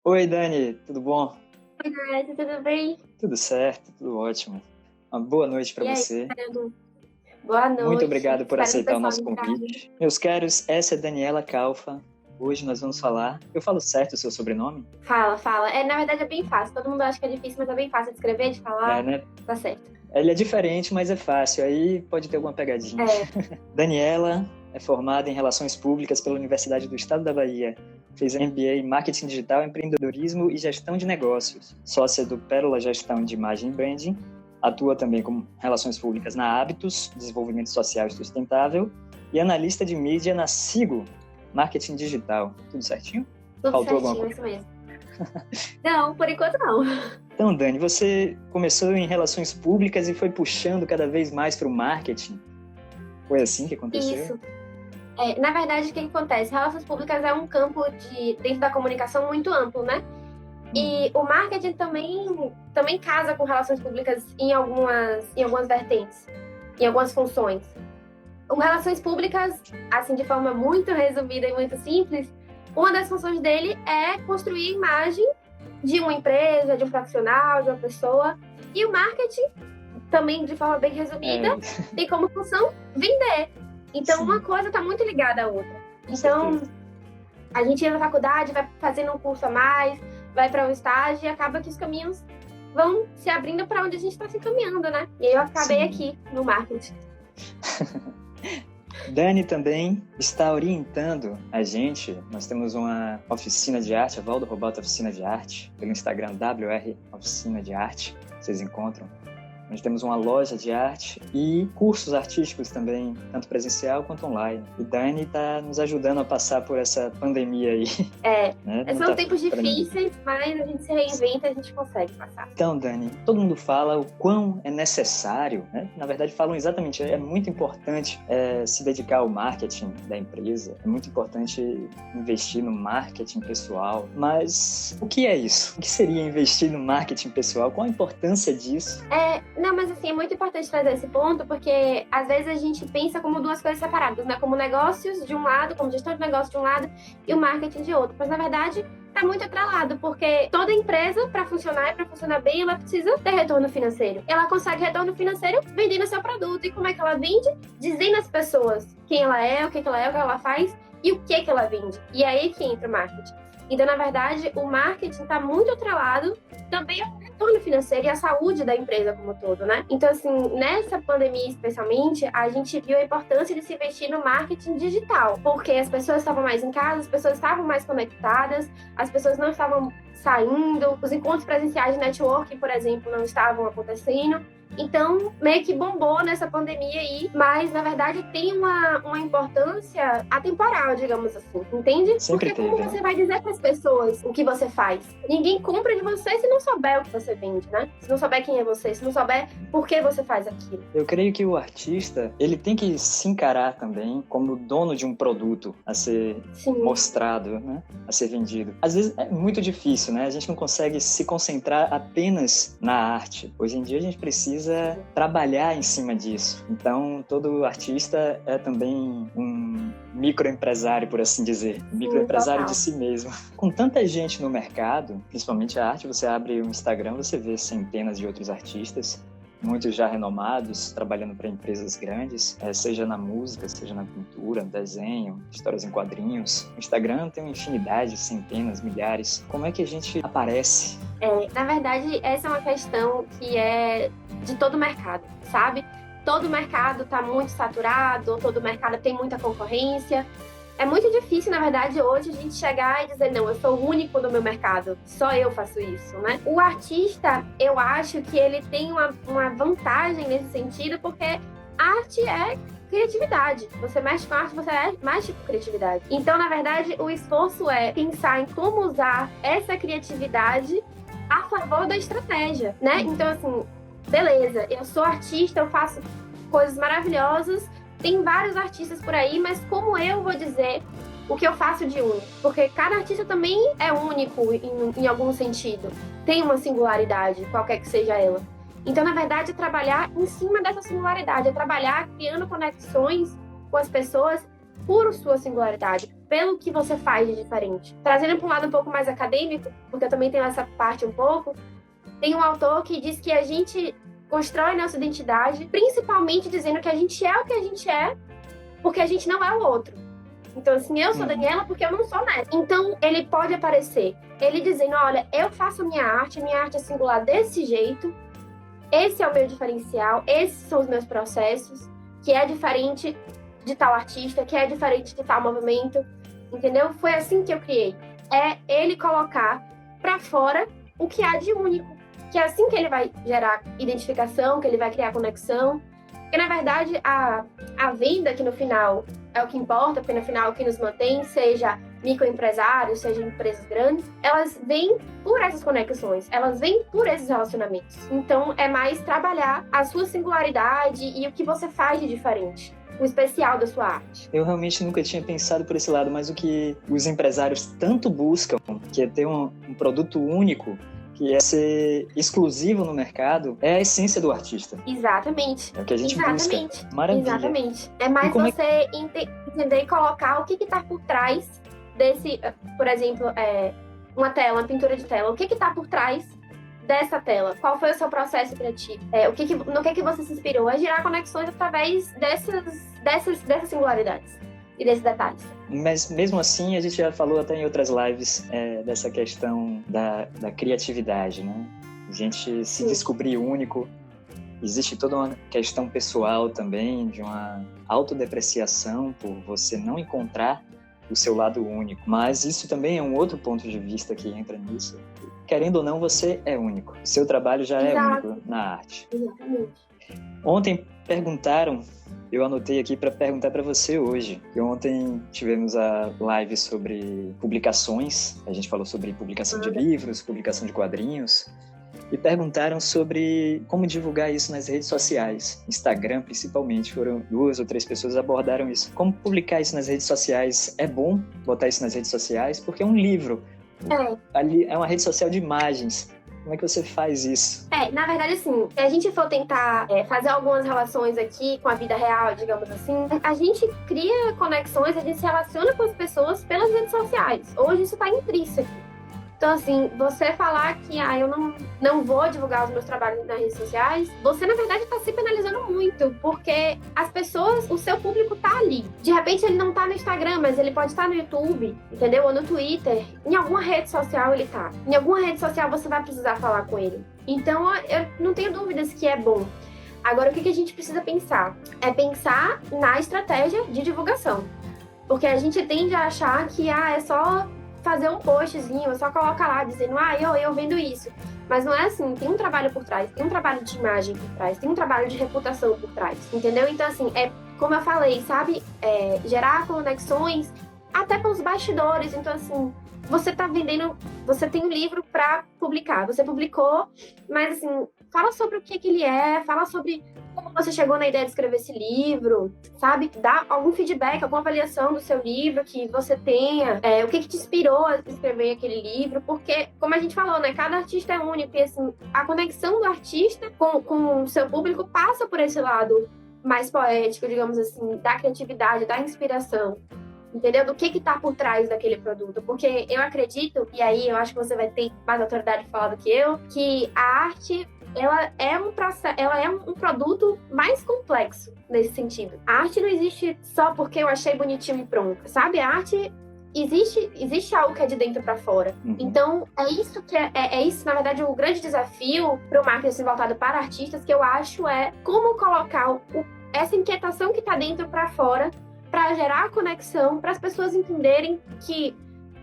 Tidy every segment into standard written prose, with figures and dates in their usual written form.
Oi, Dani, tudo bom? Oi, Nath, tudo bem? Tudo certo, tudo ótimo. Uma boa noite para E aí, você. boa Muito noite. obrigado por Esperando o aceitar o pessoal nosso entrar. convite. Meus caros, essa é Daniela Calfa. Hoje nós vamos falar. Eu falo certo o seu sobrenome? Fala, fala. Na verdade é bem fácil. Todo mundo acha que é difícil, mas é bem fácil de escrever, de É, falar. né? Tá certo. Ele é diferente, mas é fácil. Aí pode ter alguma pegadinha. É, Daniela é formada em Relações Públicas pela Universidade do Estado da Bahia. Fez MBA em Marketing Digital, Empreendedorismo e Gestão de Negócios. Sócia do Pérola Gestão de Imagem e Branding. Atua também com Relações Públicas na Hábitos, Desenvolvimento Social e Sustentável. E analista de mídia na Sigo, Marketing Digital. Tudo certinho? tudo Faltou alguma certinho, coisa? isso mesmo. Não, por enquanto não. Então, Dani, você começou em Relações Públicas e foi puxando cada vez mais para o marketing. Foi assim que aconteceu? Isso. Na verdade, o que acontece? Relações públicas é um campo dentro da comunicação muito amplo, né? E o marketing também casa com relações públicas em algumas vertentes, em algumas funções. O Relações Públicas, assim, de forma muito resumida e muito simples, uma das funções dele é construir a imagem de uma empresa, de um profissional, de uma pessoa. E o marketing, também de forma bem resumida, tem como função vender. Então, Sim. uma coisa está muito ligada à outra. Com Então, certeza. a gente entra na faculdade, vai fazendo um curso a mais, vai para um estágio e acaba que os caminhos vão se abrindo para onde a gente está se encaminhando, né? E aí eu acabei Sim. aqui no marketing. Dani também está orientando a gente. Nós temos uma oficina de arte, a Valdo Roboto Oficina de Arte, pelo Instagram WR Oficina de Arte, vocês encontram. Nós temos uma loja de arte e cursos artísticos também, tanto presencial quanto online. E Dani está nos ajudando a passar por essa pandemia aí. Né? São tempos difíceis, mas a gente se reinventa e a gente consegue passar. Então, Dani, todo mundo fala o quão é necessário, né? Na verdade, falam exatamente, é muito importante se dedicar ao marketing da empresa, é muito importante investir no marketing pessoal, mas o que é isso? O que seria investir no marketing pessoal? Qual a importância disso? Não, mas assim, é muito importante trazer esse ponto, porque às vezes a gente pensa como duas coisas separadas, né? Como negócios de um lado, como gestão de negócio de um lado e o marketing de outro. Mas na verdade, está muito atrelado, porque toda empresa, para funcionar e para funcionar bem, ela precisa ter retorno financeiro. Ela consegue retorno financeiro vendendo seu produto. E como é que ela vende? Dizendo às pessoas quem ela é, o que ela é, o que ela faz e o que ela vende. E é aí que entra o marketing. Então, na verdade, o marketing está muito atrelado também ao retorno financeiro e à saúde da empresa como um todo, né? Então, assim, nessa pandemia especialmente, a gente viu a importância de se investir no marketing digital, porque as pessoas estavam mais em casa, as pessoas estavam mais conectadas, as pessoas não estavam saindo, os encontros presenciais de networking, por exemplo, não estavam acontecendo. Então, meio que bombou nessa pandemia aí, mas na verdade tem uma importância atemporal, digamos assim, entende? Sempre Porque como teve, você vai dizer para as pessoas o que você faz? Ninguém compra de você se não souber o que você vende, né? Se não souber quem é você, se não souber por que você faz aquilo. Eu creio que o artista, ele tem que se encarar também como dono de um produto a ser mostrado, né? A ser vendido. Às vezes é muito difícil, né? A gente não consegue se concentrar apenas na arte. Hoje em dia a gente precisa trabalhar em cima disso. Então, todo artista é também um microempresário, por assim dizer. Microempresário de si mesmo. Com tanta gente no mercado, principalmente a arte, você abre o Instagram, você vê centenas de outros artistas, muitos já renomados, trabalhando para empresas grandes, seja na música, seja na pintura, desenho, histórias em quadrinhos. O Instagram tem uma infinidade, centenas, milhares. Como é que a gente aparece? Na verdade, essa é uma questão que é de todo o mercado, sabe? Todo o mercado está muito saturado, todo o mercado tem muita concorrência. É muito difícil, na verdade, hoje a gente chegar e dizer, não, eu sou o único no meu mercado, só eu faço isso, né? O artista, eu acho que ele tem uma vantagem nesse sentido, porque arte é criatividade. Você mexe com arte, você é mais tipo criatividade. Então, na verdade, o esforço é pensar em como usar essa criatividade a favor da estratégia, né? Então, assim, beleza, eu sou artista, eu faço coisas maravilhosas, tem vários artistas por aí, mas como eu vou dizer o que eu faço de único? Porque cada artista também é único em algum sentido. Tem uma singularidade, qualquer que seja ela. Então, na verdade, é trabalhar em cima dessa singularidade, é trabalhar criando conexões com as pessoas por sua singularidade, pelo que você faz de diferente. Trazendo para um lado um pouco mais acadêmico, porque eu também tenho essa parte um pouco, tem um autor que diz que a gente constrói nossa identidade, principalmente dizendo que a gente é o que a gente é, porque a gente não é o outro. Então, assim, eu sou Daniela porque eu não sou Neta. Então, ele pode aparecer, ele dizendo, olha, eu faço a minha arte é singular desse jeito, esse é o meu diferencial, esses são os meus processos, que é diferente de tal artista, que é diferente de tal movimento, entendeu? Foi assim que eu criei. É ele colocar pra fora o que há de único, que é assim que ele vai gerar identificação, que ele vai criar conexão. Porque, na verdade, a venda, que no final é o que importa, porque no final o que nos mantém, seja microempresários, seja empresas grandes, elas vêm por essas conexões, elas vêm por esses relacionamentos. Então, é mais trabalhar a sua singularidade e o que você faz de diferente, o especial da sua arte. Eu realmente nunca tinha pensado por esse lado, mas o que os empresários tanto buscam, que é ter um produto único, que é ser exclusivo no mercado, é a essência do artista. Exatamente. É o que a gente busca. Maravilha. Exatamente. É mais você entender e colocar o que está por trás desse, por exemplo, uma tela, uma pintura de tela. O que está por trás dessa tela? Qual foi o seu processo criativo? No que você se inspirou? É gerar conexões através dessas singularidades e desses detalhes. Mas mesmo assim, a gente já falou até em outras lives dessa questão da criatividade, né? A gente se descobrir único. Existe toda uma questão pessoal também, de uma autodepreciação por você não encontrar o seu lado único. Mas isso também é um outro ponto de vista que entra nisso. Querendo ou não, você é único. O seu trabalho já é único na arte. Exatamente. Ontem perguntaram, eu anotei aqui para perguntar para você hoje. E ontem tivemos a live sobre publicações, a gente falou sobre publicação de livros, publicação de quadrinhos, e perguntaram sobre como divulgar isso nas redes sociais. Instagram, principalmente, foram 2 ou 3 pessoas que abordaram isso. Como publicar isso nas redes sociais? É bom botar isso nas redes sociais? Porque é um livro. Ali é uma rede social de imagens. Como é que você faz isso? Na verdade, assim, se a gente for tentar fazer algumas relações aqui com a vida real, digamos assim, a gente cria conexões, a gente se relaciona com as pessoas pelas redes sociais. Hoje isso está intrínseco. Então, assim, você falar que eu não vou divulgar os meus trabalhos nas redes sociais, você, na verdade, está se penalizando muito, porque as pessoas, o seu público tá ali. De repente, ele não tá no Instagram, mas ele pode estar no YouTube, entendeu? Ou no Twitter. Em alguma rede social ele tá. Em alguma rede social você vai precisar falar com ele. Então, eu não tenho dúvidas que é bom. Agora, o que a gente precisa pensar? É pensar na estratégia de divulgação. Porque a gente tende a achar que, é só fazer um postzinho, é só colocar lá dizendo, eu vendo isso. Mas não é assim, tem um trabalho por trás, tem um trabalho de imagem por trás, tem um trabalho de reputação por trás, entendeu? Então, assim, como eu falei, sabe? Gerar conexões até pelos bastidores. Então, assim, você tá vendendo, você tem um livro para publicar, você publicou, mas, assim, fala sobre o que ele é, fala sobre como você chegou na ideia de escrever esse livro, sabe? Dá algum feedback, alguma avaliação do seu livro que você tenha, o que te inspirou a escrever aquele livro, porque, como a gente falou, né? Cada artista é único e, assim, a conexão do artista com o seu público passa por esse lado mais poético, digamos assim, da criatividade, da inspiração, entendeu? Do que tá por trás daquele produto, porque eu acredito, e aí eu acho que você vai ter mais autoridade de falar do que eu, que a arte ela é um produto mais complexo nesse sentido. A arte não existe só porque eu achei bonitinho e pronto, sabe? A arte existe algo que é de dentro para fora. Então, é isso que é isso, na verdade, o grande desafio para o marketing voltado para artistas, que eu acho como colocar essa inquietação que está dentro para fora, para gerar conexão, para as pessoas entenderem que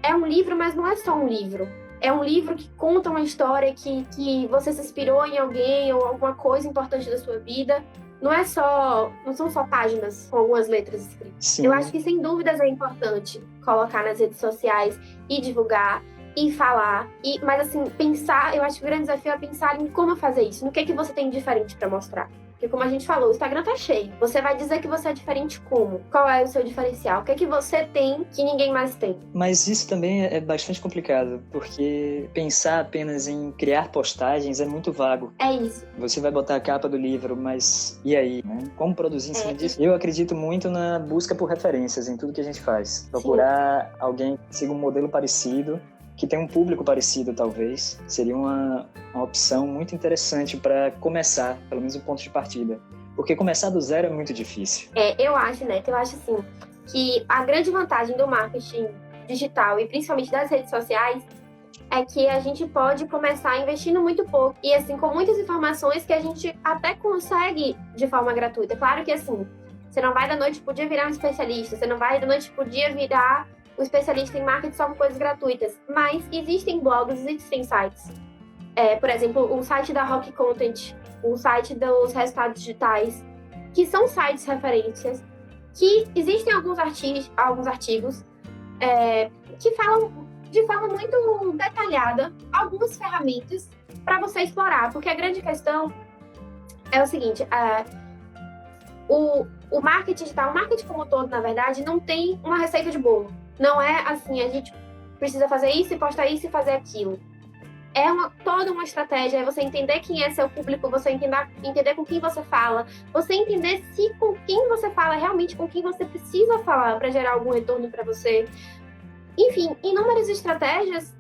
é um livro, mas não é só um livro. É um livro que conta uma história que você se inspirou em alguém ou alguma coisa importante da sua vida. Não são só páginas com algumas letras escritas. Sim. Eu acho que, sem dúvidas, é importante colocar nas redes sociais e divulgar e falar. Mas, assim, pensar, eu acho que o grande desafio é pensar em como fazer isso. No que você tem de diferente para mostrar. Porque como a gente falou, o Instagram tá cheio. Você vai dizer que você é diferente como? Qual é o seu diferencial? O que é que você tem que ninguém mais tem? Mas isso também é bastante complicado, porque pensar apenas em criar postagens é muito vago. É isso. Você vai botar a capa do livro, mas e aí, né? Como produzir em cima disso? Eu acredito muito na busca por referências em tudo que a gente faz. Procurar alguém que siga um modelo parecido, que tem um público parecido, talvez, seria uma opção muito interessante para começar, pelo menos um ponto de partida. Porque começar do zero é muito difícil. Eu acho, Neto, assim, que a grande vantagem do marketing digital e principalmente das redes sociais é que a gente pode começar investindo muito pouco e, assim, com muitas informações que a gente até consegue de forma gratuita. Claro que, assim, você não vai da noite pro dia virar um especialista, você não vai da noite pro dia virar um especialista em marketing só com coisas gratuitas, mas existem blogs, existem sites. Por exemplo, o site da Rock Content, o site dos resultados digitais, que são sites referências, que existem alguns artigos que falam de forma muito detalhada algumas ferramentas para você explorar, porque a grande questão é o seguinte, o marketing digital, o marketing como um todo, na verdade, não tem uma receita de bolo. Não é assim, a gente precisa fazer isso e postar isso e fazer aquilo. É toda uma estratégia, é você entender quem é seu público, você entender com quem você fala, você entender se com quem você fala é realmente com quem você precisa falar para gerar algum retorno para você. Enfim, inúmeras estratégias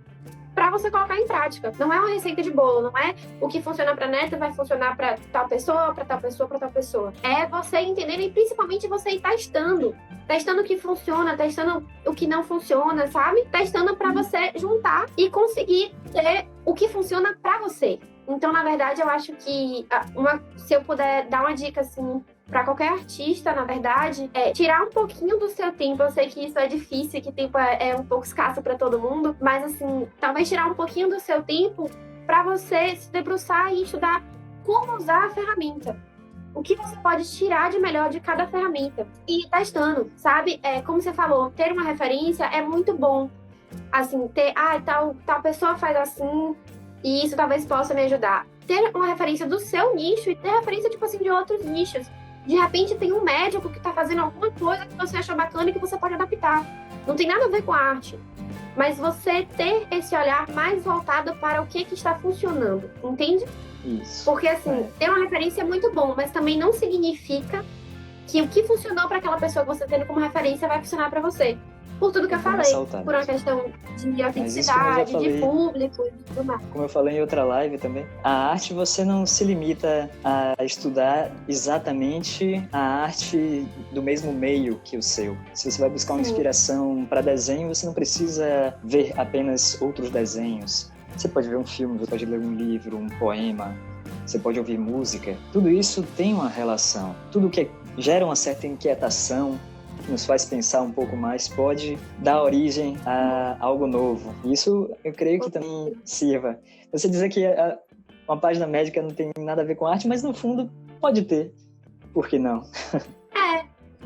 para você colocar em prática. Não é uma receita de bolo, não é o que funciona para Neto vai funcionar para tal pessoa, para tal pessoa, para tal pessoa. É você entender e principalmente você ir testando o que funciona, testando o que não funciona, sabe? Testando para você juntar e conseguir ter o que funciona para você. Então, na verdade, eu acho que se eu puder dar uma dica assim para qualquer artista, na verdade, tirar um pouquinho do seu tempo. Eu sei que isso é difícil, que tempo é um pouco escasso para todo mundo, mas assim, talvez tirar um pouquinho do seu tempo para você se debruçar e estudar como usar a ferramenta. O que você pode tirar de melhor de cada ferramenta e ir testando, sabe? Como você falou, ter uma referência é muito bom. Assim, ter, tal pessoa faz assim e isso talvez possa me ajudar. Ter uma referência do seu nicho e ter referência, tipo assim, de outros nichos. De repente tem um médico que tá fazendo alguma coisa que você achou bacana e que você pode adaptar. Não tem nada a ver com a arte. Mas você ter esse olhar mais voltado para o que está funcionando, entende? Isso. Porque, assim, ter uma referência é muito bom, mas também não significa que o que funcionou para aquela pessoa que você tem como referência vai funcionar para você. Por tudo que eu falei, por uma questão de autenticidade, de público e tudo mais. Como eu falei em outra live também, a arte você não se limita a estudar exatamente a arte do mesmo meio que o seu. Se você vai buscar uma inspiração para desenho, você não precisa ver apenas outros desenhos. Você pode ver um filme, você pode ler um livro, um poema, você pode ouvir música. Tudo isso tem uma relação. Tudo que gera uma certa inquietação, nos faz pensar um pouco mais, pode dar origem a algo novo. Isso eu creio que também sirva. Você dizer que uma página médica não tem nada a ver com arte, mas no fundo pode ter. Por que não?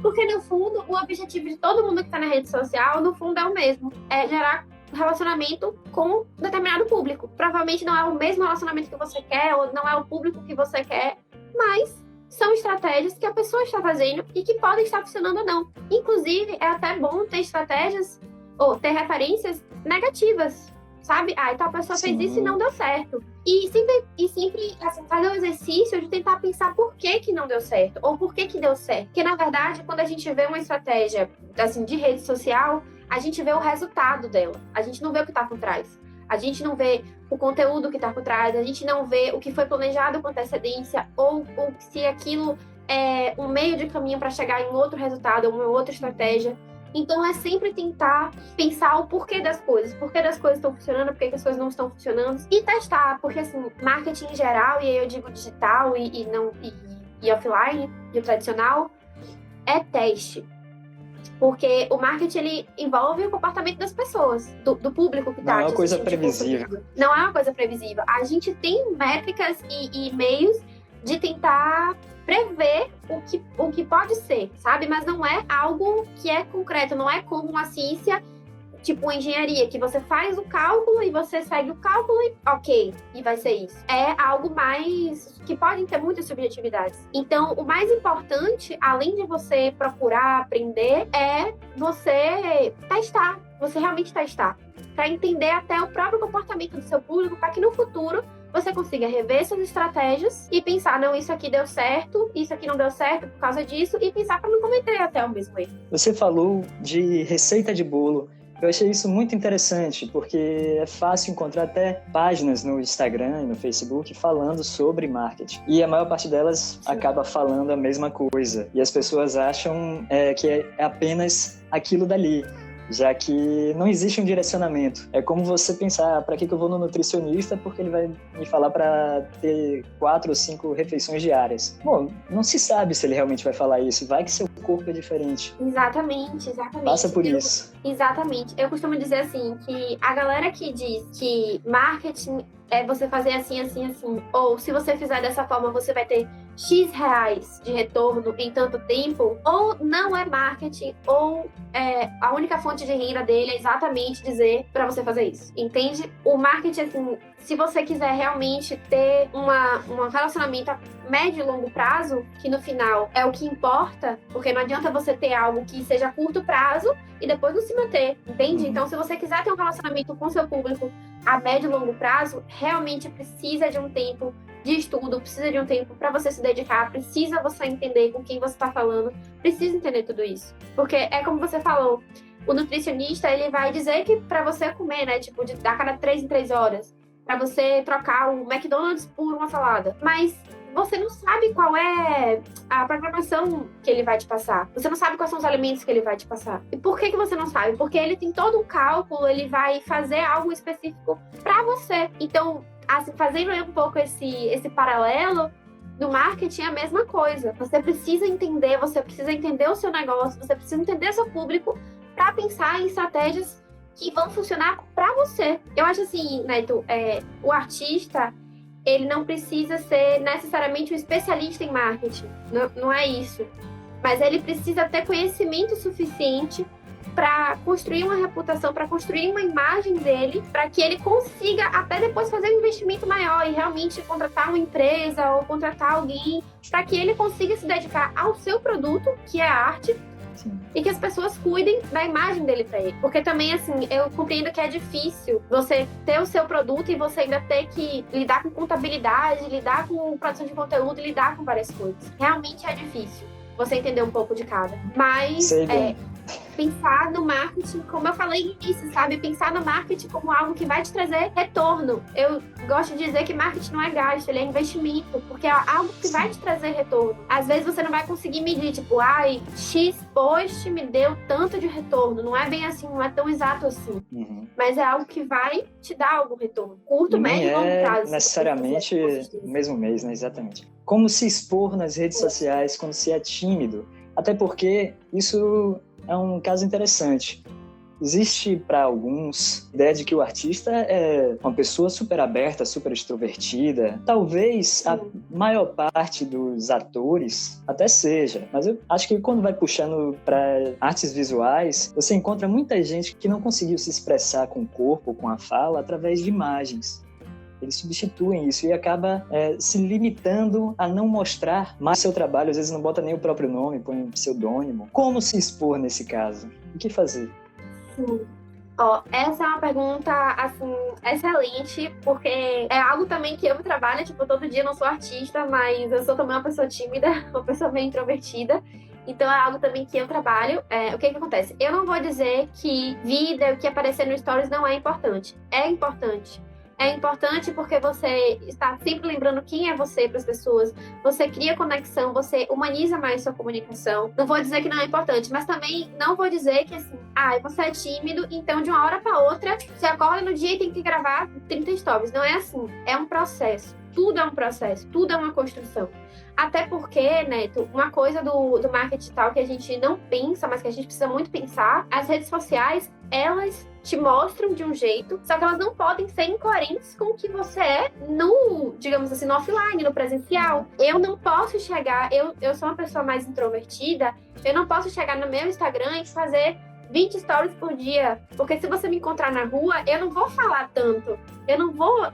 Porque no fundo o objetivo de todo mundo que está na rede social, no fundo é o mesmo. É gerar relacionamento com determinado público. Provavelmente não é o mesmo relacionamento que você quer, ou não é o público que você quer, mas são estratégias que a pessoa está fazendo e que podem estar funcionando ou não. Inclusive, é até bom ter estratégias ou ter referências negativas, sabe? Então a pessoa fez isso e não deu certo. E sempre assim, fazer o exercício de tentar pensar por que não deu certo ou por que deu certo. Porque, na verdade, quando a gente vê uma estratégia assim, de rede social, a gente vê o resultado dela. A gente não vê o que está por trás. A gente não vê o conteúdo que está por trás, a gente não vê o que foi planejado com antecedência ou se aquilo é um meio de caminho para chegar em outro resultado, uma outra estratégia. Então, é sempre tentar pensar o porquê das coisas. Por que das coisas estão funcionando, por que as coisas não estão funcionando. E testar, porque, assim, marketing em geral, e aí eu digo digital e offline, e o tradicional, é teste. Porque o marketing, ele envolve o comportamento das pessoas, do público que está Não é uma coisa previsível. Não é uma coisa previsível. A gente tem métricas e meios de tentar prever o que pode ser, sabe? Mas não é algo que é concreto, não é como uma ciência tipo uma engenharia, que você faz o cálculo e você segue o cálculo e ok, e vai ser isso. É algo mais que podem ter muitas subjetividades. Então, o mais importante, além de você procurar aprender, é você testar, você realmente testar, para entender até o próprio comportamento do seu público, para que no futuro você consiga rever suas estratégias e pensar, não, isso aqui deu certo, isso aqui não deu certo por causa disso, e pensar para não cometer até o mesmo erro. Você falou de receita de bolo. Eu achei isso muito interessante, porque é fácil encontrar até páginas no Instagram e no Facebook falando sobre marketing. E a maior parte delas acaba falando a mesma coisa. E as pessoas acham que é apenas aquilo dali, já que não existe um direcionamento. É como você pensar, para que eu vou no nutricionista? Porque ele vai me falar para ter 4 ou 5 refeições diárias. Bom, não se sabe se ele realmente vai falar isso. Vai que seu corpo é diferente. Exatamente. Passa por isso. Exatamente. Eu costumo dizer assim, que a galera que diz que marketing é você fazer assim, assim, assim, ou se você fizer dessa forma, você vai ter X reais de retorno em tanto tempo, ou não é marketing, ou a única fonte de renda dele é exatamente dizer para você fazer isso, entende? O marketing, assim, se você quiser realmente ter um relacionamento a médio e longo prazo, que no final é o que importa, porque não adianta você ter algo que seja a curto prazo e depois não se manter, entende? Então, se você quiser ter um relacionamento com seu público a médio e longo prazo, realmente precisa de um tempo de estudo, precisa de um tempo para você se dedicar, precisa você entender com quem você está falando, precisa entender tudo isso. Porque é como você falou, o nutricionista, ele vai dizer que para você comer, né, tipo, a cada 3 em 3 horas, para você trocar o McDonald's por uma salada. Mas você não sabe qual é a programação que ele vai te passar. Você não sabe quais são os alimentos que ele vai te passar. E por que você não sabe? Porque ele tem todo um cálculo, ele vai fazer algo específico para você. Então, assim, fazendo um pouco esse paralelo, no marketing é a mesma coisa. Você precisa entender o seu negócio, você precisa entender o seu público para pensar em estratégias que vão funcionar para você. Eu acho assim, Neto, o artista, ele não precisa ser necessariamente um especialista em marketing. Não é isso. Mas ele precisa ter conhecimento suficiente para construir uma reputação, para construir uma imagem dele, para que ele consiga até depois fazer um investimento maior e realmente contratar uma empresa ou contratar alguém, para que ele consiga se dedicar ao seu produto, que é a arte, Sim. E que as pessoas cuidem da imagem dele pra ele. Porque também, assim, eu compreendo que é difícil você ter o seu produto e você ainda ter que lidar com contabilidade, lidar com produção de conteúdo e lidar com várias coisas. Realmente é difícil você entender um pouco de cada. Mas pensar no marketing, como eu falei no início, sabe? Pensar no marketing como algo que vai te trazer retorno. Eu gosto de dizer que marketing não é gasto, ele é investimento, porque é algo que vai te trazer retorno. Às vezes você não vai conseguir medir, tipo, X post me deu tanto de retorno. Não é bem assim, não é tão exato assim. Uhum. Mas é algo que vai te dar algum retorno. Curto, médio e longo prazo. Necessariamente no mesmo mês, né? Exatamente. Como se expor nas redes sociais quando se é tímido? Até porque isso é um caso interessante. Existe para alguns a ideia de que o artista é uma pessoa super aberta, super extrovertida. Talvez a maior parte dos atores até seja, mas eu acho que quando vai puxando para artes visuais, você encontra muita gente que não conseguiu se expressar com o corpo, com a fala, através de imagens. Eles substituem isso e acaba se limitando a não mostrar mais seu trabalho. Às vezes não bota nem o próprio nome, põe um pseudônimo. Como se expor nesse caso? O que fazer? Sim. Essa é uma pergunta, assim, excelente, porque é algo também que eu trabalho, tipo, todo dia. Eu não sou artista, mas eu sou também uma pessoa tímida, uma pessoa meio introvertida. Então é algo também que eu trabalho. O que acontece? Eu não vou dizer que vida, o que aparecer no Stories não é importante. É importante. É importante porque você está sempre lembrando quem é você para as pessoas, você cria conexão, você humaniza mais sua comunicação. Não vou dizer que não é importante, mas também não vou dizer que assim, você é tímido, então de uma hora para outra, você acorda no dia e tem que gravar 30 stories. Não é assim, é um processo. Tudo é um processo, tudo é uma construção. Até porque, Neto, uma coisa do marketing digital que a gente não pensa, mas que a gente precisa muito pensar, as redes sociais, elas te mostram de um jeito, só que elas não podem ser incoerentes com o que você é no, digamos assim, no offline, no presencial. Eu não posso chegar, eu sou uma pessoa mais introvertida, eu não posso chegar no meu Instagram e fazer 20 stories por dia. Porque se você me encontrar na rua, eu não vou falar tanto.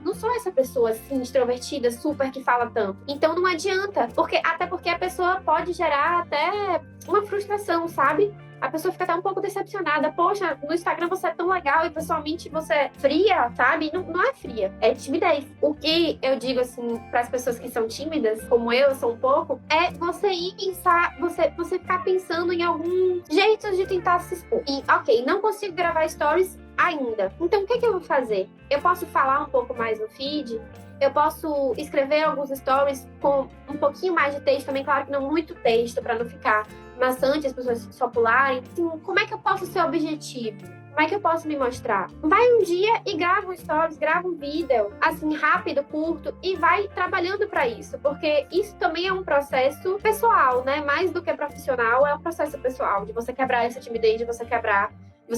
Não sou essa pessoa assim, extrovertida, super que fala tanto. Então não adianta. Até porque a pessoa pode gerar até uma frustração, sabe? A pessoa fica até um pouco decepcionada. Poxa, no Instagram você é tão legal e pessoalmente você é fria, sabe? Não é fria, é timidez. O que eu digo, assim, para as pessoas que são tímidas, como eu sou um pouco, é você ir pensar, você ficar pensando em algum jeito de tentar se expor. E, ok, não consigo gravar stories ainda. Então, o que eu vou fazer? Eu posso falar um pouco mais no feed, eu posso escrever alguns stories com um pouquinho mais de texto também, claro que não muito texto, para não ficar maçante, as pessoas só pularem. Assim, como é que eu posso ser objetivo? Como é que eu posso me mostrar? Vai um dia e grava um stories, grava um vídeo, assim, rápido, curto, e vai trabalhando para isso, porque isso também é um processo pessoal, né? Mais do que profissional, é um processo pessoal, de você quebrar essa timidez, de você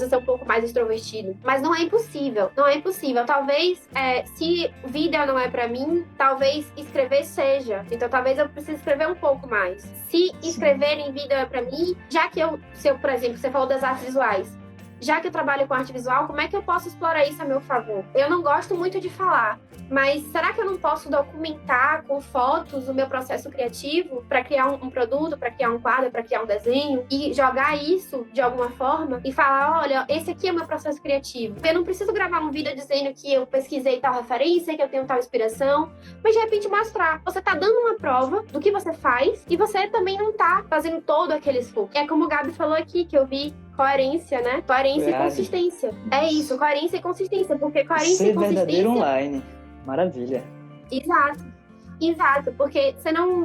ser um pouco mais extrovertido. Mas não é impossível, não é impossível. Talvez, se vídeo não é pra mim, talvez escrever seja. Então, talvez eu precise escrever um pouco mais. Se escrever em vídeo é pra mim, já que por exemplo, você falou das artes visuais, já que eu trabalho com arte visual, como é que eu posso explorar isso a meu favor? Eu não gosto muito de falar, mas será que eu não posso documentar com fotos o meu processo criativo para criar um produto, para criar um quadro, para criar um desenho e jogar isso de alguma forma e falar, olha, esse aqui é o meu processo criativo. Eu não preciso gravar um vídeo dizendo que eu pesquisei tal referência, que eu tenho tal inspiração, mas de repente mostrar. Você tá dando uma prova do que você faz e você também não tá fazendo todo aquele esforço. É como o Gabi falou aqui, que eu vi coerência, né? Coerência e consistência. É isso, coerência e consistência, porque coerência e consistência... Ser verdadeiro online. Maravilha. Exato, porque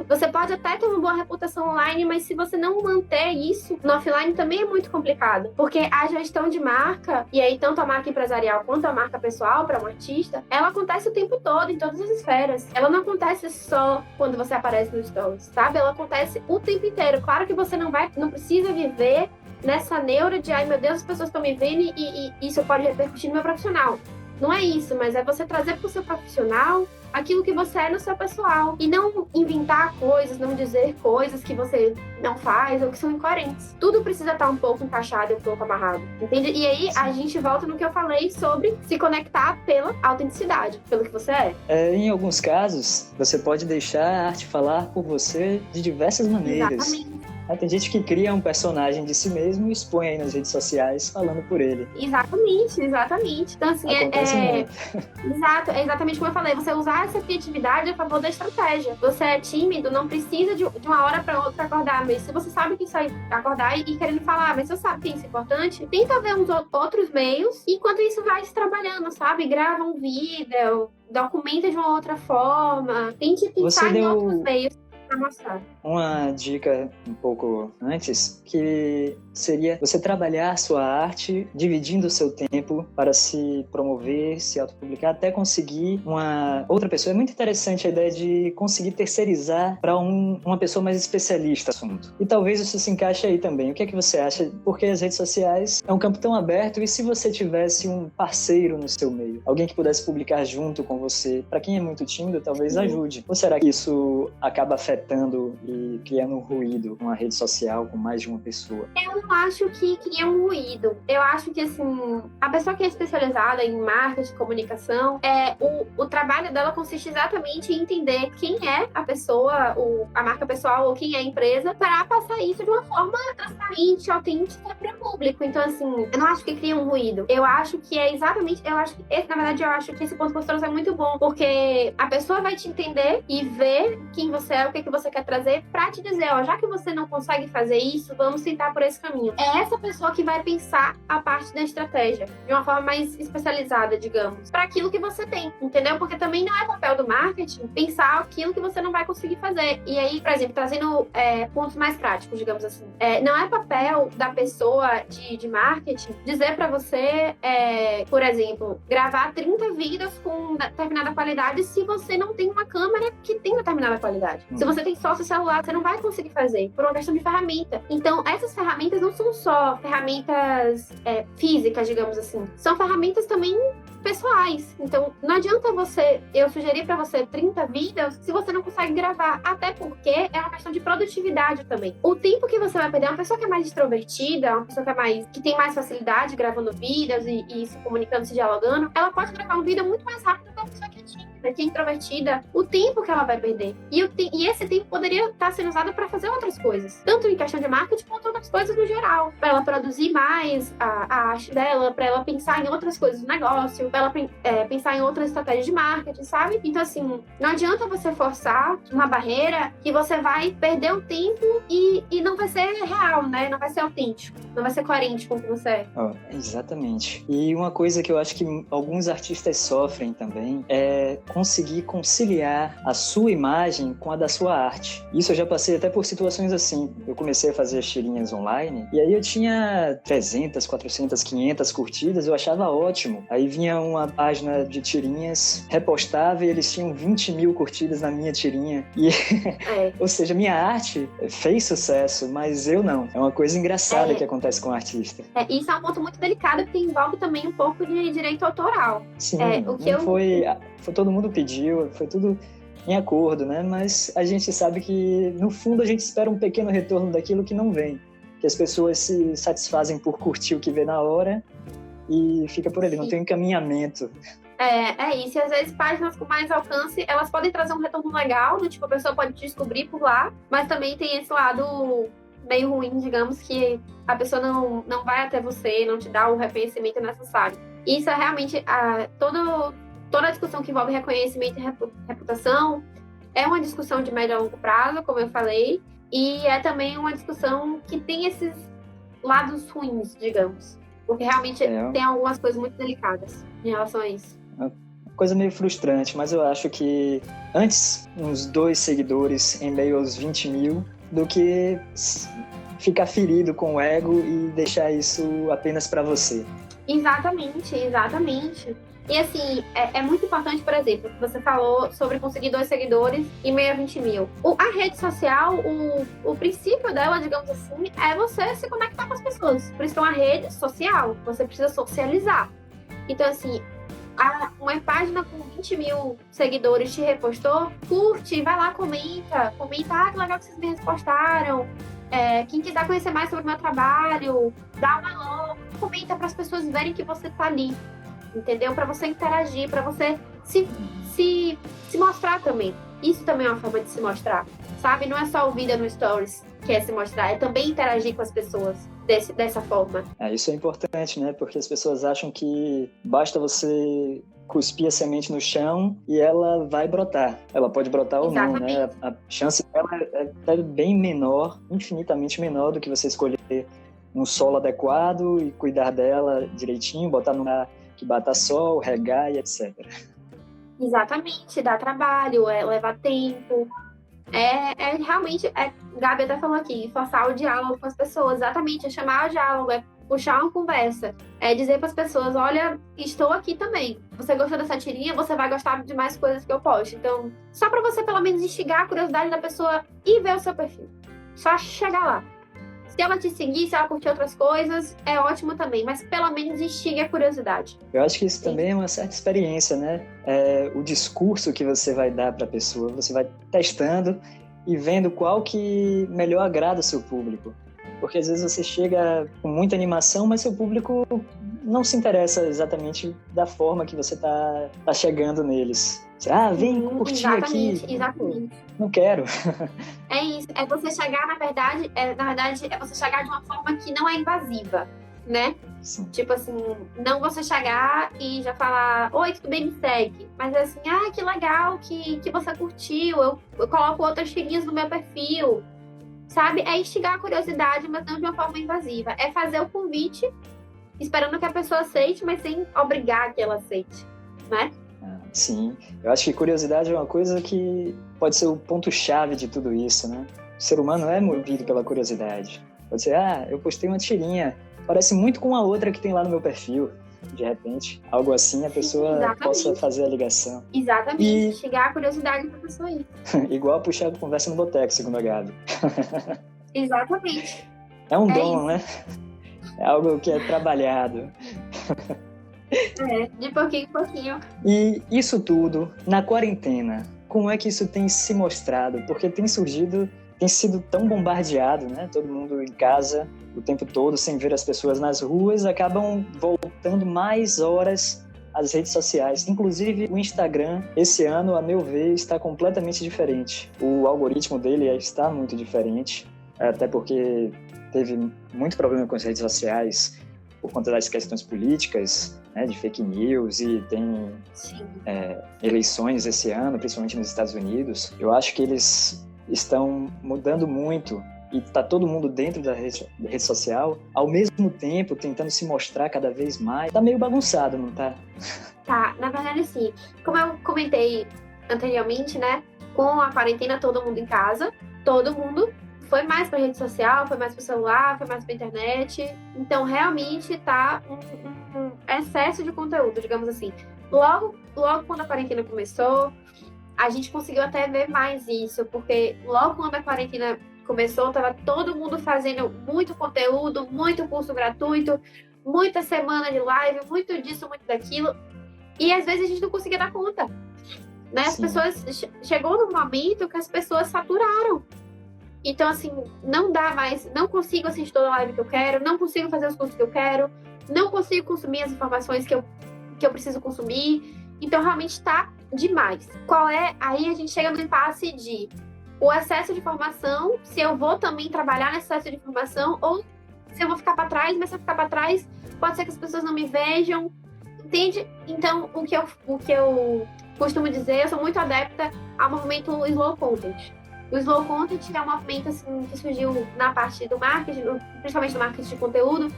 você pode até ter uma boa reputação online, mas se você não manter isso no offline também é muito complicado, porque a gestão de marca, e aí tanto a marca empresarial quanto a marca pessoal para um artista, ela acontece o tempo todo, em todas as esferas. Ela não acontece só quando você aparece no Stories, sabe? Ela acontece o tempo inteiro. Claro que você não precisa viver nessa neura de, ai meu Deus, as pessoas estão me vendo e isso pode repercutir no meu profissional. Não é isso, mas é você trazer para o seu profissional aquilo que você é no seu pessoal. E não inventar coisas, não dizer coisas que você não faz ou que são incoerentes. Tudo precisa estar um pouco encaixado e um pouco amarrado, entende? E aí a gente volta no que eu falei sobre se conectar pela autenticidade, pelo que você é. Em alguns casos, você pode deixar a arte falar por você de diversas maneiras. Exatamente. Tem gente que cria um personagem de si mesmo e expõe aí nas redes sociais falando por ele. Exatamente. Então, assim, Exato, é exatamente como eu falei, você usar essa criatividade a favor da estratégia. Você é tímido, não precisa de uma hora para outra acordar, mas se você sabe que isso aí acordar e querendo falar, mas você sabe que isso é importante, tenta ver uns outros meios, e enquanto isso vai se trabalhando, sabe? Grava um vídeo, documenta de uma outra forma, tente pensar em outros meios para mostrar. Uma dica um pouco antes, que seria você trabalhar sua arte dividindo o seu tempo para se promover, se autopublicar, até conseguir uma outra pessoa. É muito interessante a ideia de conseguir terceirizar para uma pessoa mais especialista no assunto. E talvez isso se encaixe aí também. O que é que você acha? Porque as redes sociais é um campo tão aberto, e se você tivesse um parceiro no seu meio, alguém que pudesse publicar junto com você, para quem é muito tímido, talvez ajude. Ou será que isso acaba afetando e criando um ruído com a rede social com mais de uma pessoa? Eu não acho que cria um ruído. Eu acho que, assim, a pessoa que é especializada em marketing, comunicação, o trabalho dela consiste exatamente em entender quem é a pessoa, a marca pessoal ou quem é a empresa, para passar isso de uma forma transparente, autêntica para o público. Então, assim, eu não acho que cria um ruído. Eu acho que é exatamente... na verdade, eu acho que esse ponto que você trouxe é muito bom, porque a pessoa vai te entender e ver quem você é, o que você quer trazer, pra te dizer, ó, já que você não consegue fazer isso, vamos tentar por esse caminho. É essa pessoa que vai pensar a parte da estratégia de uma forma mais especializada, digamos, para aquilo que você tem, entendeu? Porque também não é papel do marketing pensar aquilo que você não vai conseguir fazer. E aí, por exemplo, trazendo pontos mais práticos, digamos assim, não é papel da pessoa de marketing dizer para você, por exemplo, gravar 30 vídeos com determinada qualidade se você não tem uma câmera que tem determinada qualidade. Se você você tem só seu celular, você não vai conseguir fazer, por uma questão de ferramenta. Então, essas ferramentas não são só ferramentas físicas, digamos assim. São ferramentas também pessoais. Então, não adianta eu sugerir para você 30 vídeos se você não consegue gravar. Até porque é uma questão de produtividade também. O tempo que você vai perder, uma pessoa que é mais extrovertida, uma pessoa que tem mais facilidade gravando vídeos e se comunicando, se dialogando, ela pode gravar um vídeo muito mais rápido do que uma pessoa que é tímida, que é introvertida. O tempo que ela vai perder. E esse tempo poderia estar sendo usado para fazer outras coisas. Tanto em questão de marketing, quanto outras coisas no geral. Para ela produzir mais a arte dela, para ela pensar em outras coisas do negócio, para ela pensar em outras estratégias de marketing, sabe? Então, assim, não adianta você forçar uma barreira que você vai perder o tempo e não vai ser real, né? Não vai ser autêntico, não vai ser coerente com o que você é. Exatamente. E uma coisa que eu acho que alguns artistas sofrem também é conseguir conciliar a sua imagem com a da sua arte. Isso eu já passei até por situações assim. Eu comecei a fazer as tirinhas online e aí eu tinha 300, 400, 500 curtidas, eu achava ótimo. Aí vinha uma página de tirinhas, repostava e eles tinham 20 mil curtidas na minha tirinha. Ou seja, minha arte fez sucesso, mas eu não. É uma coisa engraçada que acontece com o artista. Isso é um ponto muito delicado, porque envolve também um pouco de direito autoral. Sim, foi todo mundo pediu, foi tudo em acordo, né? Mas a gente sabe que, no fundo, a gente espera um pequeno retorno daquilo que não vem. Que as pessoas se satisfazem por curtir o que vê na hora e fica por ali, não tem encaminhamento. É isso. E às vezes páginas com mais alcance, elas podem trazer um retorno legal, do tipo, a pessoa pode te descobrir por lá, mas também tem esse lado meio ruim, digamos, que a pessoa não vai até você, não te dá o reconhecimento necessário. E isso é realmente toda a discussão que envolve reconhecimento e reputação é uma discussão de médio a longo prazo, como eu falei, e é também uma discussão que tem esses lados ruins, digamos. Porque realmente tem algumas coisas muito delicadas em relação a isso. Uma coisa meio frustrante, mas eu acho que antes uns 2 seguidores em meio aos 20 mil do que ficar ferido com o ego e deixar isso apenas para você. Exatamente. E assim, é muito importante, por exemplo, que você falou sobre conseguir 2 seguidores em meio a 20 mil. A rede social, o princípio dela, digamos assim, é você se conectar com as pessoas. Por isso que é uma rede social, você precisa socializar. Então, assim, uma página com 20 mil seguidores te repostou, curte, vai lá, comenta, que legal que vocês me repostaram. Quem quiser conhecer mais sobre o meu trabalho, dá um alô, comenta para as pessoas verem que você tá ali. Entendeu? Para você interagir, para você se mostrar também. Isso também é uma forma de se mostrar, sabe? Não é só o vídeo no Stories que é se mostrar, é também interagir com as pessoas dessa forma. Isso é importante, né? Porque as pessoas acham que basta você cuspir a semente no chão e ela vai brotar. Ela pode brotar ou não, né? A chance dela é bem menor, infinitamente menor do que você escolher um solo adequado e cuidar dela direitinho, botar no lugar que bata sol, regar e etc. Exatamente, dá trabalho, leva tempo. Realmente, Gabi até falou aqui, forçar o diálogo com as pessoas, exatamente, é chamar o diálogo, é puxar uma conversa, é dizer para as pessoas, olha, estou aqui também. Você gostou dessa tirinha, você vai gostar de mais coisas que eu posto. Então, só para você pelo menos instigar a curiosidade da pessoa e ver o seu perfil. Só chegar lá. Se ela te seguir, se ela curtir outras coisas, é ótimo também, mas pelo menos instigue a curiosidade. Eu acho que isso também é uma certa experiência, né? O discurso que você vai dar para a pessoa, você vai testando e vendo qual que melhor agrada o seu público. Porque às vezes você chega com muita animação, mas seu público não se interessa exatamente da forma que você tá chegando neles. Vem curtir aqui. Exatamente. Não quero. É isso. É você chegar, na verdade, é você chegar de uma forma que não é invasiva, né? Sim. Tipo assim, não você chegar e já falar, oi, tudo bem, me segue. Mas é assim, que legal que você curtiu, eu coloco outras tirinhas no meu perfil. Sabe? É instigar a curiosidade, mas não de uma forma invasiva. É fazer o convite, esperando que a pessoa aceite, mas sem obrigar que ela aceite, né? Sim, eu acho que curiosidade é uma coisa que pode ser o ponto-chave de tudo isso, né? O ser humano é movido pela curiosidade. Pode ser, eu postei uma tirinha, parece muito com a outra que tem lá no meu perfil. De repente, algo assim, a pessoa possa fazer a ligação. Exatamente, chegar a curiosidade para a pessoa aí. Igual puxar a conversa no boteco, segundo a Gabi. Exatamente. É um dom, né? É algo que é trabalhado. De pouquinho em pouquinho. E isso tudo, na quarentena, como é que isso tem se mostrado? Porque tem sido tão bombardeado, né? Todo mundo em casa o tempo todo, sem ver as pessoas nas ruas, acabam voltando mais horas às redes sociais. Inclusive, o Instagram, esse ano, a meu ver, está completamente diferente. O algoritmo dele está muito diferente, até porque teve muito problema com as redes sociais por conta das questões políticas, né, de fake news, e tem eleições esse ano, principalmente nos Estados Unidos. Eu acho que eles estão mudando muito e está todo mundo dentro da rede social, ao mesmo tempo tentando se mostrar cada vez mais. Tá meio bagunçado, não tá? Tá, na verdade, sim. Como eu comentei anteriormente, né? Com a quarentena, todo mundo em casa, todo mundo foi mais para rede social, foi mais para o celular, foi mais para internet. Então, realmente tá um excesso de conteúdo, digamos assim. Logo quando a quarentena começou, a gente conseguiu até ver mais isso, porque logo quando a quarentena começou, tava todo mundo fazendo muito conteúdo, muito curso gratuito, muita semana de live, muito disso, muito daquilo. E às vezes a gente não conseguia dar conta. Né? As pessoas... Chegou num momento que as pessoas saturaram. Então, assim, não dá mais, não consigo assistir toda a live que eu quero, não consigo fazer os cursos que eu quero, não consigo consumir as informações que eu preciso consumir. Então, realmente está demais. Aí a gente chega no impasse de o excesso de informação, se eu vou também trabalhar nesse excesso de informação, ou se eu vou ficar para trás, mas se eu ficar para trás, pode ser que as pessoas não me vejam, entende? Então, o que eu costumo dizer, eu sou muito adepta ao movimento Slow Content. O Slow Content é um movimento assim, que surgiu na parte do marketing, principalmente do marketing de conteúdo,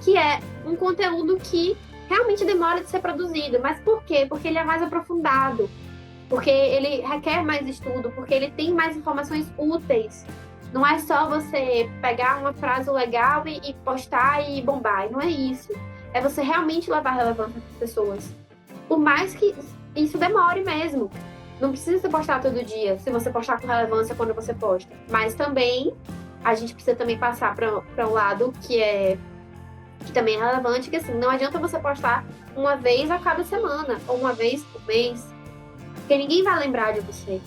que é um conteúdo que realmente demora de ser produzido. Mas por quê? Porque ele é mais aprofundado, porque ele requer mais estudo, porque ele tem mais informações úteis. Não é só você pegar uma frase legal e postar e bombar. Não é isso. É você realmente levar relevância para as pessoas. Por mais que isso demore mesmo. Não precisa você postar todo dia, se você postar com relevância quando você posta. Mas também, a gente precisa também passar para um lado que também é relevante, que assim, não adianta você postar uma vez a cada semana, ou uma vez por mês, porque ninguém vai lembrar de você.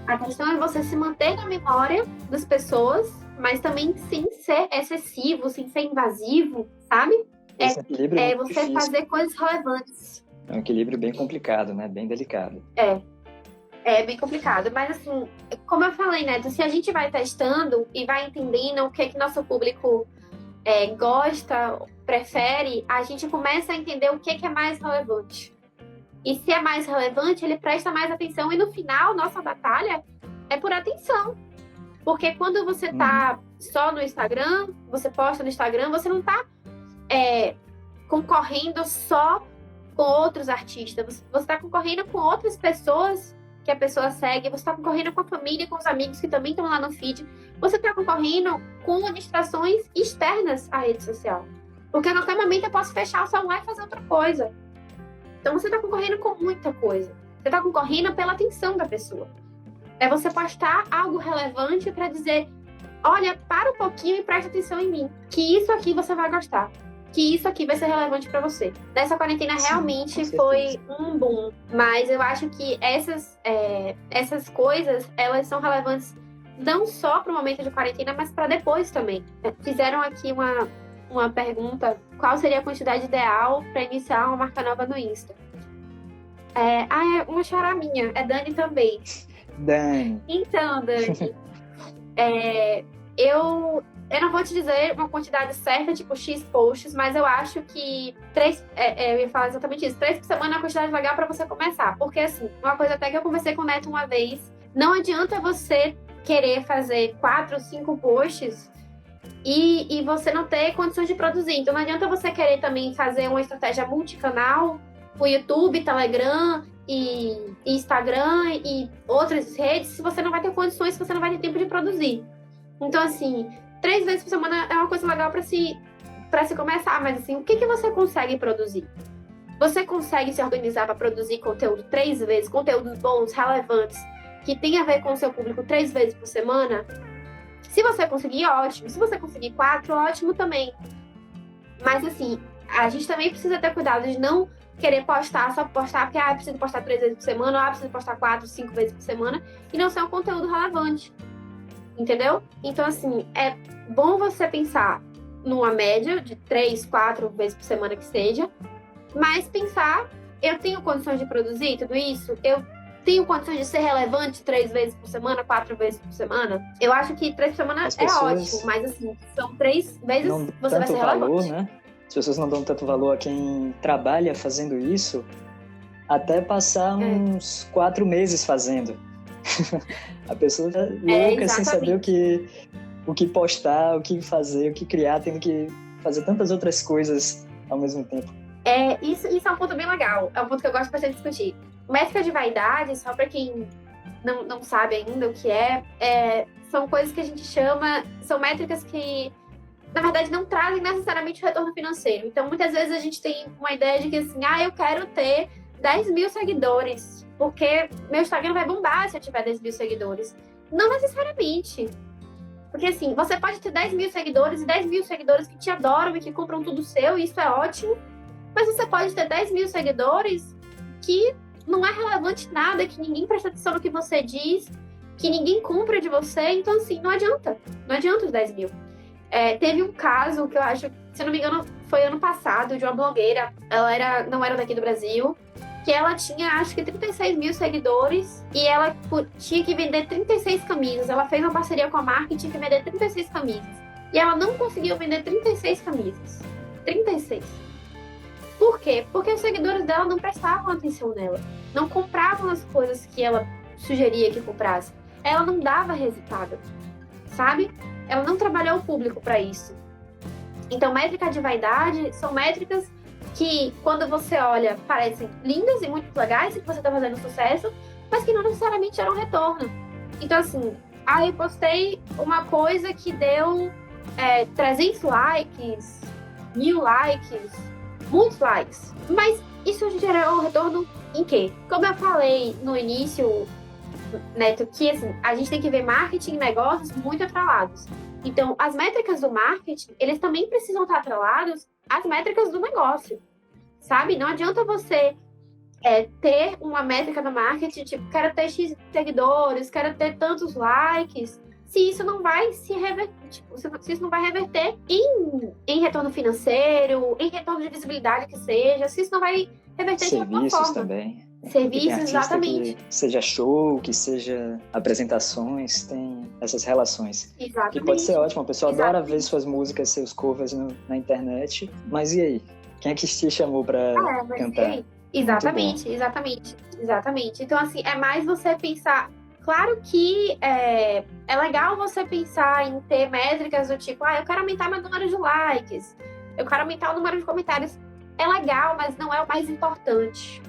A questão é você se manter na memória das pessoas, mas também sem ser excessivo, sem ser invasivo, sabe? É você difícil. Fazer coisas relevantes. É um equilíbrio bem complicado, né? Bem delicado. É bem complicado, mas assim, como eu falei, né? Se a gente vai testando e vai entendendo o que é que nosso público gosta, prefere, a gente começa a entender o que é mais relevante. E se é mais relevante, ele presta mais atenção. E no final, nossa batalha é por atenção. Porque quando você tá só no Instagram, você posta no Instagram, você não tá concorrendo só com outros artistas. Você está concorrendo com outras pessoas que a pessoa segue, você está concorrendo com a família, com os amigos que também estão lá no feed. Você está concorrendo com distrações externas à rede social. Porque a qualquer momento eu posso fechar o celular e fazer outra coisa. Então você está concorrendo com muita coisa. Você está concorrendo pela atenção da pessoa. É você postar algo relevante para dizer, olha, para um pouquinho e presta atenção em mim, que isso aqui você vai gostar. Que isso aqui vai ser relevante para você. Nessa quarentena realmente foi um boom, mas eu acho que essas coisas, elas são relevantes não só para o momento de quarentena, mas para depois também. Fizeram aqui uma pergunta, qual seria a quantidade ideal para iniciar uma marca nova no Insta? É uma charaminha, é Dani também. Dani. Então, Dani, eu não vou te dizer uma quantidade certa, tipo X posts, mas eu acho que 3, eu ia falar exatamente isso, 3 por semana é uma quantidade legal para você começar. Porque, assim, uma coisa até que eu conversei com o Neto uma vez, não adianta você querer fazer 4 ou 5 posts e você não ter condições de produzir. Então, não adianta você querer também fazer uma estratégia multicanal, o YouTube, Telegram e Instagram e outras redes, se você não vai ter condições, se você não vai ter tempo de produzir. Então, assim, 3 vezes por semana é uma coisa legal para se para se começar, mas assim, o que você consegue produzir? Você consegue se organizar para produzir conteúdo 3 vezes, conteúdos bons, relevantes, que tem a ver com o seu público 3 vezes por semana? Se você conseguir, ótimo. Se você conseguir 4, ótimo também. Mas assim, a gente também precisa ter cuidado de não querer postar, só postar porque preciso postar 3 vezes por semana, ou preciso postar 4, 5 vezes por semana, e não ser um conteúdo relevante. Entendeu? Então, assim, é bom você pensar numa média de 3, 4 vezes por semana que seja, mas pensar, eu tenho condições de produzir tudo isso? Eu tenho condições de ser relevante 3 vezes por semana, 4 vezes por semana? Eu acho que 3 por semana é ótimo, mas assim, são 3 vezes você vai ser relevante. Né? As pessoas não dão tanto valor a quem trabalha fazendo isso, até passar uns 4 meses fazendo. A pessoa tá louca sem saber o que postar, o que fazer, o que criar, tendo que fazer tantas outras coisas ao mesmo tempo. Isso é um ponto bem legal. É um ponto que eu gosto bastante de discutir. Métrica de vaidade, só para quem não sabe ainda o que são coisas que a gente chama... São métricas que, na verdade, não trazem necessariamente o retorno financeiro. Então, muitas vezes a gente tem uma ideia de que, assim, eu quero ter 10 mil seguidores, porque meu Instagram vai bombar se eu tiver 10 mil seguidores. Não necessariamente. Porque, assim, você pode ter 10 mil seguidores e 10 mil seguidores que te adoram e que compram tudo seu, e isso é ótimo. Mas você pode ter 10 mil seguidores que não é relevante nada, que ninguém presta atenção no que você diz, que ninguém compra de você. Então, assim, não adianta. Não adianta os 10 mil. Teve um caso que eu acho, se eu não me engano, foi ano passado, de uma blogueira. Ela não era daqui do Brasil, que ela tinha, acho que 36 mil seguidores e ela tinha que vender 36 camisas. Ela fez uma parceria com a marca e tinha que vender 36 camisas. E ela não conseguiu vender 36 camisas. 36. Por quê? Porque os seguidores dela não prestavam atenção nela. Não compravam as coisas que ela sugeria que comprasse. Ela não dava resultado, sabe? Ela não trabalhou o público para isso. Então, métrica de vaidade são métricas que, quando você olha, parecem lindas e muito legais, e que você está fazendo sucesso, mas que não necessariamente geram retorno. Então, assim, eu postei uma coisa que deu 300 likes, 1000 likes, muitos likes. Mas isso gerou retorno em quê? Como eu falei no início, Neto, que assim, a gente tem que ver marketing e negócios muito atrelados. Então, as métricas do marketing, eles também precisam estar atrelados às métricas do negócio, sabe? Não adianta você ter uma métrica no marketing, tipo, quero ter X seguidores, quero ter tantos likes, se isso não vai se reverter, se isso não vai reverter em retorno financeiro, em retorno de visibilidade que seja, se isso não vai reverter de alguma forma. Serviços também. Serviços, exatamente. Que seja show, que seja apresentações, tem essas relações. Exatamente. Que pode ser ótimo, a pessoa adora ver suas músicas, seus covers na internet, mas e aí? Quem é que te chamou pra cantar? Exatamente. Então, assim, é mais você pensar... Claro que é legal você pensar em ter métricas do tipo, eu quero aumentar meu número de likes, eu quero aumentar o número de comentários. É legal, mas não é o mais importante.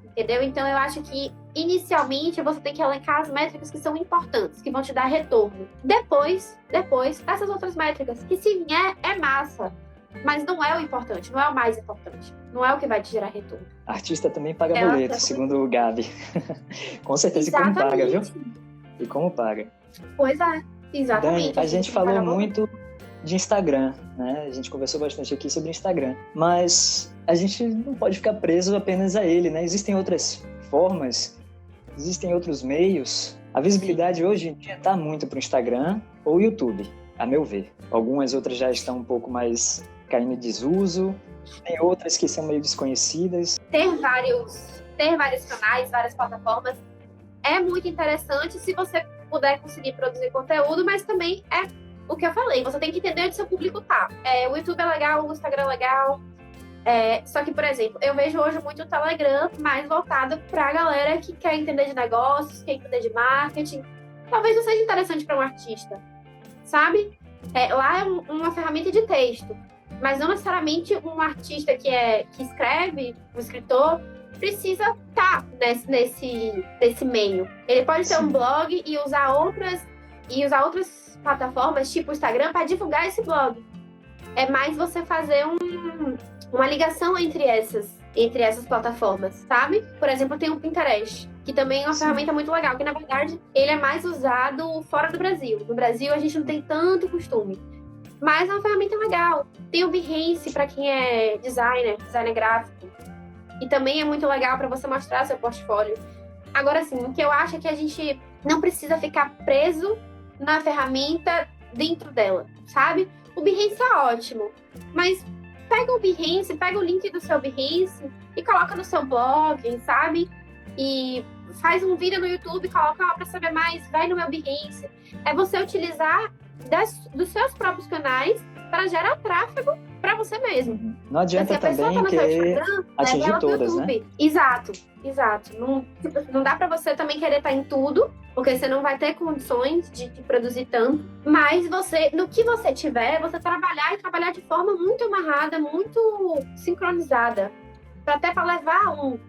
Entendeu? Então, eu acho que, inicialmente, você tem que elencar as métricas que são importantes, que vão te dar retorno. Depois, essas outras métricas, que se vier, é massa. Mas não é o importante, não é o mais importante. Não é o que vai te gerar retorno. Artista também paga boleto, segundo o Gabi. Com certeza, e como paga, viu? E como paga. Pois é, exatamente. Dani, a gente falou muito de Instagram, né? A gente conversou bastante aqui sobre Instagram. Mas a gente não pode ficar preso apenas a ele, né? Existem outras formas, existem outros meios. A visibilidade hoje em dia está muito para o Instagram ou YouTube, a meu ver. Algumas outras já estão um pouco mais caindo em desuso. Tem outras que são meio desconhecidas. Ter vários canais, várias plataformas é muito interessante se você puder conseguir produzir conteúdo, mas também é o que eu falei, você tem que entender onde seu público tá. O YouTube é legal, o Instagram é legal. Só que, por exemplo, eu vejo hoje muito o Telegram mais voltado pra galera que quer entender de negócios, quer entender de marketing. Talvez não seja interessante para um artista, sabe? Lá é uma ferramenta de texto. Mas não necessariamente um artista que escreve, um escritor, precisa estar nesse meio. Ele pode ter um blog e usar outras plataformas, tipo o Instagram, para divulgar esse blog. é mais você fazer uma ligação entre essas plataformas, sabe? Por exemplo, tem o Pinterest, que também é uma ferramenta muito legal, que na verdade ele é mais usado fora do Brasil. No Brasil a gente não tem tanto costume, mas é uma ferramenta legal. Tem o Behance para quem é designer gráfico, e também é muito legal para você mostrar seu portfólio. Agora, assim, o que eu acho é que a gente não precisa ficar preso na ferramenta dentro dela, sabe? O Behance é ótimo, mas pega o Behance, pega o link do seu Behance e coloca no seu blog, sabe? E faz um vídeo no YouTube, coloca para saber mais, vai no meu Behance. É você utilizar dos seus próprios canais para gerar tráfego para você mesmo. Não adianta também querer atingir todas, né? Exato. Não dá para você também querer estar em tudo, porque você não vai ter condições de produzir tanto. Mas no que você tiver, você trabalhar de forma muito amarrada, muito sincronizada, até para levar o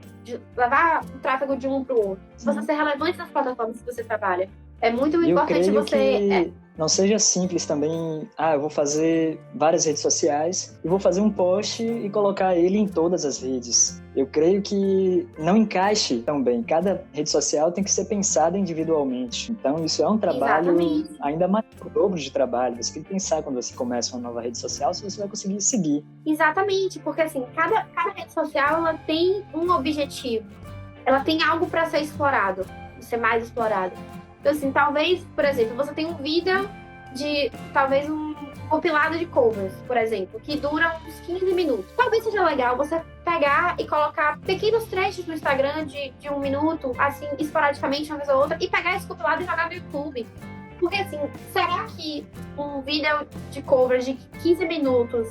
tráfego de um para o outro. Você ser relevante nas plataformas que você trabalha. É muito importante você... Não seja simples também, eu vou fazer várias redes sociais e vou fazer um post e colocar ele em todas as redes. Eu creio que não encaixe tão bem. Cada rede social tem que ser pensada individualmente. Então, isso é um trabalho ainda mais o dobro de trabalho. Você tem que pensar quando você começa uma nova rede social se você vai conseguir seguir. Exatamente, porque assim, cada rede social ela tem um objetivo. Ela tem algo para ser explorado, ser mais explorado. Então, assim, talvez, por exemplo, você tem um vídeo de, talvez, um compilado de covers, por exemplo, que dura uns 15 minutos. Talvez seja legal você pegar e colocar pequenos trechos no Instagram de 1 minuto, assim, esporadicamente, uma vez ou outra, e pegar esse compilado e jogar no YouTube. Porque, assim, será que um vídeo de covers de 15 minutos,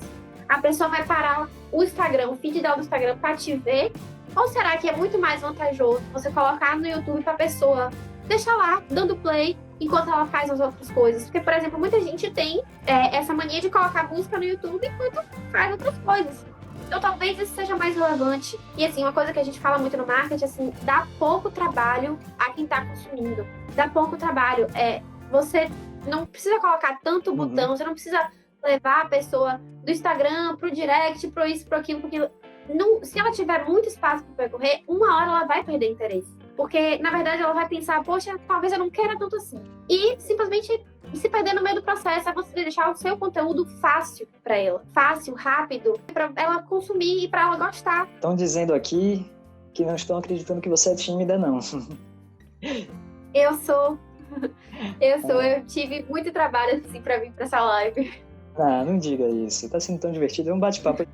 a pessoa vai parar o Instagram, o feed dela do Instagram pra te ver? Ou será que é muito mais vantajoso você colocar no YouTube pra pessoa deixar lá, dando play, enquanto ela faz as outras coisas? Porque, por exemplo, muita gente tem essa mania de colocar música no YouTube enquanto faz outras coisas. Então, talvez isso seja mais relevante. E, assim, uma coisa que a gente fala muito no marketing, assim, dá pouco trabalho a quem tá consumindo. Dá pouco trabalho. Você não precisa colocar tanto botão, você não precisa levar a pessoa do Instagram pro direct, pro isso, pro aquilo, porque se ela tiver muito espaço para percorrer, uma hora ela vai perder interesse. Porque, na verdade, ela vai pensar, poxa, talvez eu não queira tanto assim. E simplesmente se perder no meio do processo é você deixar o seu conteúdo fácil para ela. Fácil, rápido, para ela consumir e para ela gostar. Estão dizendo aqui que não estão acreditando que você é tímida, não. Eu sou. Eu tive muito trabalho assim para vir para essa live. Não diga isso. Tá sendo tão divertido. É um bate-papo.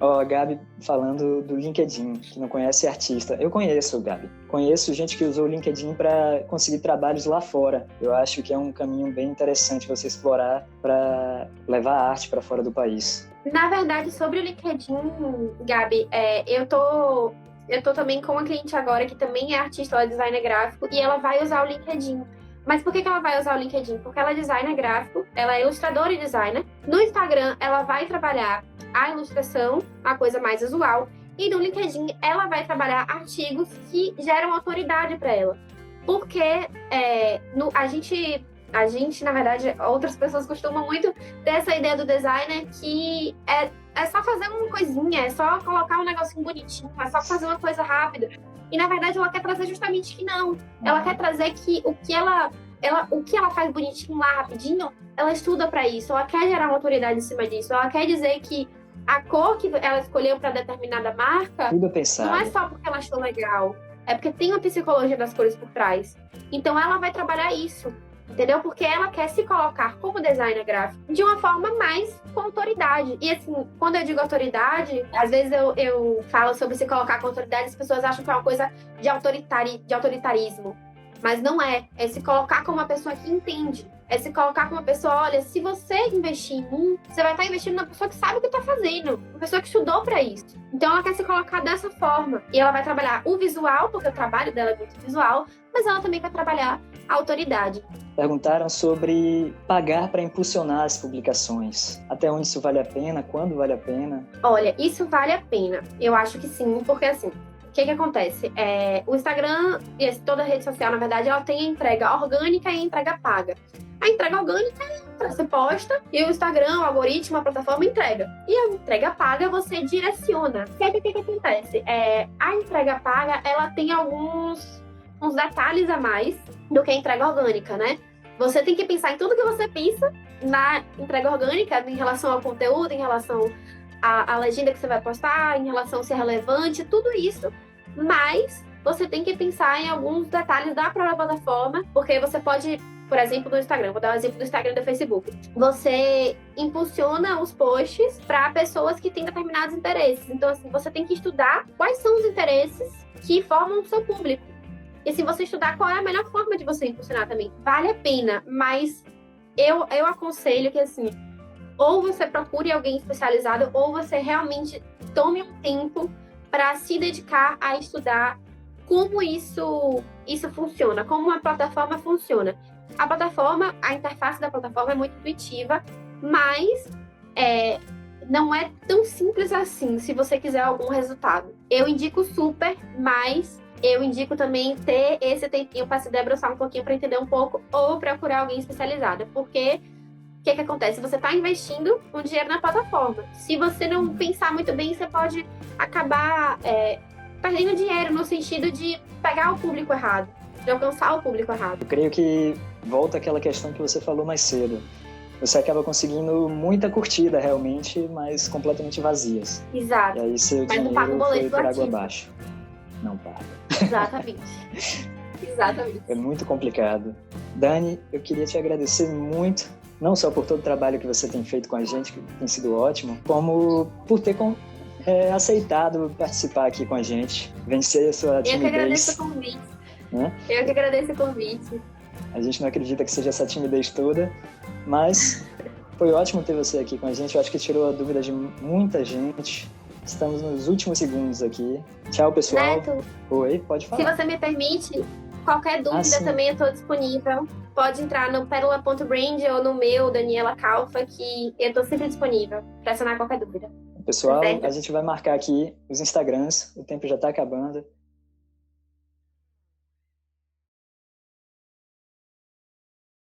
A Gabi falando do LinkedIn, que não conhece artista. Eu conheço, Gabi. Conheço gente que usou o LinkedIn para conseguir trabalhos lá fora. Eu acho que é um caminho bem interessante você explorar para levar a arte para fora do país. Na verdade, sobre o LinkedIn, Gabi, eu tô também com uma cliente agora que também é artista, ela é designer gráfico, e ela vai usar o LinkedIn. Mas por que ela vai usar o LinkedIn? Porque ela é designer gráfico, ela é ilustradora e designer. No Instagram, ela vai trabalhar a ilustração, a coisa mais visual. E no LinkedIn, ela vai trabalhar artigos que geram autoridade para ela. Porque a gente, na verdade, outras pessoas costumam muito ter essa ideia do designer que é só fazer uma coisinha, é só colocar um negocinho bonitinho, é só fazer uma coisa rápida. E, na verdade, ela quer trazer justamente que não. Ela quer trazer que o que ela faz bonitinho lá, rapidinho, ela estuda para isso. Ela quer gerar uma autoridade em cima disso. Ela quer dizer que a cor que ela escolheu para determinada marca não é só porque ela achou legal. É porque tem uma psicologia das cores por trás. Então, ela vai trabalhar isso. Entendeu? Porque ela quer se colocar como designer gráfico de uma forma mais com autoridade. E assim, quando eu digo autoridade, às vezes eu falo sobre se colocar com autoridade, as pessoas acham que é uma coisa de autoritarismo. Mas não é. É se colocar como uma pessoa que entende. É se colocar como uma pessoa, olha, se você investir em mim, você vai estar investindo na pessoa que sabe o que está fazendo. Uma pessoa que estudou para isso. Então ela quer se colocar dessa forma. E ela vai trabalhar o visual, porque o trabalho dela é muito visual, mas ela também vai trabalhar a autoridade. Perguntaram sobre pagar para impulsionar as publicações. Até onde isso vale a pena? Quando vale a pena? Olha, isso vale a pena. Eu acho que sim, porque assim, o que acontece? O Instagram e toda rede social, na verdade, ela tem a entrega orgânica e a entrega paga. A entrega orgânica você posta e o Instagram, o algoritmo, a plataforma entrega. E a entrega paga você direciona. E aí, o que acontece? A entrega paga, ela tem uns detalhes a mais do que a entrega orgânica, né? Você tem que pensar em tudo que você pensa na entrega orgânica, em relação ao conteúdo, em relação à legenda que você vai postar, em relação a se é relevante, tudo isso. Mas você tem que pensar em alguns detalhes da própria plataforma, porque você pode, por exemplo, no Instagram, vou dar um exemplo do Instagram e do Facebook. Você impulsiona os posts para pessoas que têm determinados interesses. Então, assim, você tem que estudar quais são os interesses que formam o seu público. E se você estudar qual é a melhor forma de você impulsionar também, vale a pena, mas eu aconselho que, assim, ou você procure alguém especializado, ou você realmente tome um tempo para se dedicar a estudar como isso funciona, como uma plataforma funciona. A plataforma, a interface da plataforma é muito intuitiva, mas não é tão simples assim, se você quiser algum resultado. Eu indico super, mas eu indico também ter esse tempinho para se debruçar um pouquinho para entender um pouco ou procurar alguém especializado. Porque o que acontece? Você está investindo um dinheiro na plataforma. Se você não pensar muito bem, você pode acabar perdendo dinheiro no sentido de pegar o público errado, de alcançar o público errado. Eu creio que volta àquela questão que você falou mais cedo. Você acaba conseguindo muita curtida realmente, mas completamente vazias. Exato. E aí seu dinheiro foi por água abaixo. Não paga. Exatamente. Exatamente. É muito complicado. Dani, eu queria te agradecer muito, não só por todo o trabalho que você tem feito com a gente, que tem sido ótimo, como por ter aceitado participar aqui com a gente, vencer a sua timidez. Eu que agradeço o convite. Né? Eu que agradeço o convite. A gente não acredita que seja essa timidez toda, mas foi ótimo ter você aqui com a gente. Eu acho que tirou a dúvida de muita gente. Estamos nos últimos segundos aqui. Tchau, pessoal. Neto, oi, pode falar. Se você me permite, qualquer dúvida também eu estou disponível. Pode entrar no pérola.brand ou no meu, Daniela Calfa, que eu estou sempre disponível para sanar qualquer dúvida. Pessoal, a gente vai marcar aqui os Instagrams, o tempo já está acabando.